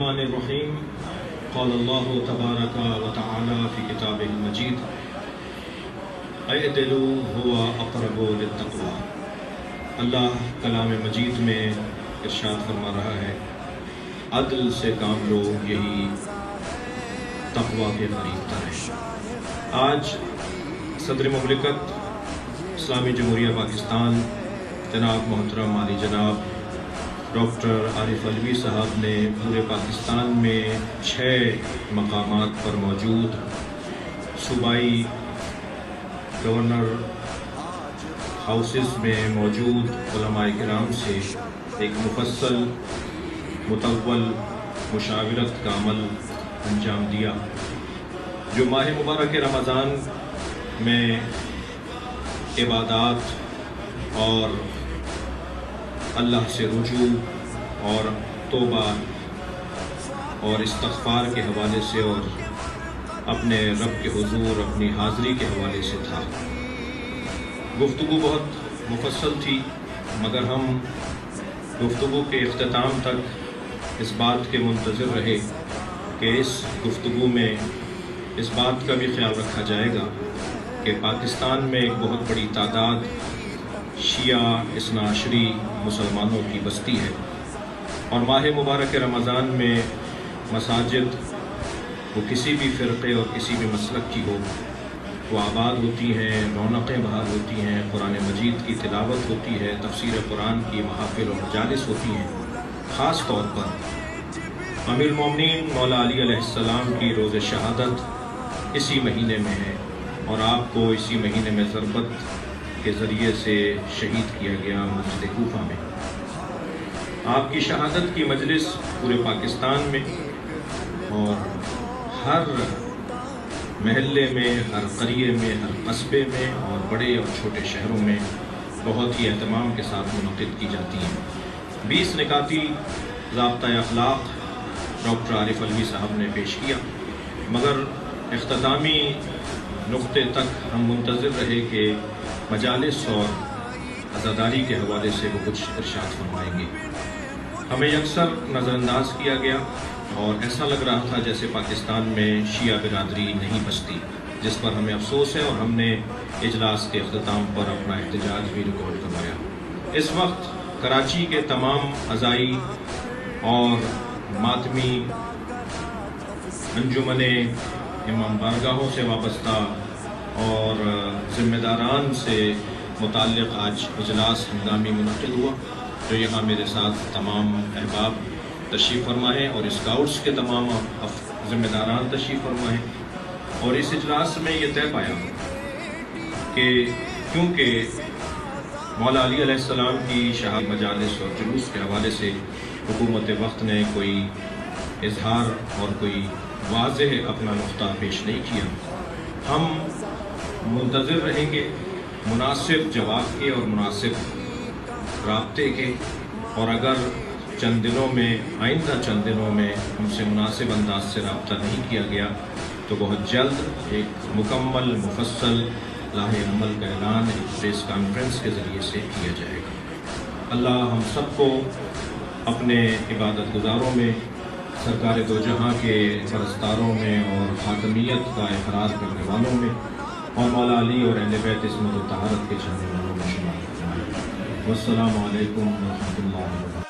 الرحمن الرحیم قال اللہ تبارک و تعالی فی کتابہ المجید اعدلوا هو اقرب للتقوی۔ اللہ کلام مجید میں ارشاد فرما رہا ہے، عدل سے کام لو، یہی تقوی کے قریب تر ہے۔ آج صدر مملکت اسلامی جمہوریہ پاکستان جناب محترم عالی جناب ڈاکٹر عارف علوی صاحب نے پورے پاکستان میں 6 مقامات پر موجود صوبائی گورنر ہاؤسز میں موجود علماء کرام سے ایک مفصل مطول مشاورت کا عمل انجام دیا، جو ماہ مبارک رمضان میں عبادات اور اللہ سے رجوع اور توبہ اور استغفار کے حوالے سے اور اپنے رب کے حضور اپنی حاضری کے حوالے سے تھا۔ گفتگو بہت مفصل تھی، مگر ہم گفتگو کے اختتام تک اس بات کے منتظر رہے کہ اس گفتگو میں اس بات کا بھی خیال رکھا جائے گا کہ پاکستان میں ایک بہت بڑی تعداد شیعہ اثنا عشری مسلمانوں کی بستی ہے، اور ماہ مبارک رمضان میں مساجد وہ کسی بھی فرقے اور کسی بھی مسلک کی ہو وہ آباد ہوتی ہیں، رونقیں بحال ہوتی ہیں، قرآن مجید کی تلاوت ہوتی ہے، تفسیر قرآن کی محافل و مجالس ہوتی ہیں۔ خاص طور پر امیر المومنین مولا علی علیہ السلام کی روز شہادت اسی مہینے میں ہے، اور آپ کو اسی مہینے میں ضربت کے ذریعے سے شہید کیا گیا مسجد کوفہ میں۔ آپ کی شہادت کی مجلس پورے پاکستان میں اور ہر محلے میں، ہر قریے میں، ہر قصبے میں اور بڑے اور چھوٹے شہروں میں بہت ہی اہتمام کے ساتھ منعقد کی جاتی ہیں۔ 20 نکاتی ضابطۂ اخلاق ڈاکٹر عارف علوی صاحب نے پیش کیا، مگر اختتامی نقطے تک ہم منتظر رہے کہ مجالس اور عزاداری کے حوالے سے وہ کچھ ارشاد فرمائیں گے۔ ہمیں اکثر نظر انداز کیا گیا اور ایسا لگ رہا تھا جیسے پاکستان میں شیعہ برادری نہیں بستی، جس پر ہمیں افسوس ہے، اور ہم نے اجلاس کے اختتام پر اپنا احتجاج بھی ریکارڈ کروایا۔ اس وقت کراچی کے تمام عزائی اور ماتمی انجمن امام بارگاہوں سے وابستہ اور ذمہ داران سے متعلق آج اجلاس ہنگامی منعقد ہوا، جو یہاں میرے ساتھ تمام احباب تشریف فرما ہیں اور اسکاؤٹس کے تمام ذمہ داران تشریف فرما ہیں، اور اس اجلاس میں یہ طے پایا کہ کیونکہ مولا علی علیہ السلام کی شہادت مجالس اور جلوس کے حوالے سے حکومت وقت نے کوئی اظہار اور کوئی واضح اپنا نقطہ پیش نہیں کیا، ہم منتظر رہیں گے مناسب جواب کے اور مناسب رابطے کے، اور اگر چند دنوں میں آئندہ چند دنوں میں ہم سے مناسب انداز سے رابطہ نہیں کیا گیا تو بہت جلد ایک مکمل مفصل لاہ عمل کا اعلان ایک پریس کانفرنس کے ذریعے سے کیا جائے گا۔ اللہ ہم سب کو اپنے عبادت گزاروں میں، سرکار دو جہاں کے پرستاروں میں اور خاتمیت کا اقرار کرنے والوں میں اور مولا علی اور اہل بیت عصمت و طہارت کے چاہنے والوں میں شمار فرمائے۔ والسلام علیکم ورحمۃ اللہ وبرکاتہ۔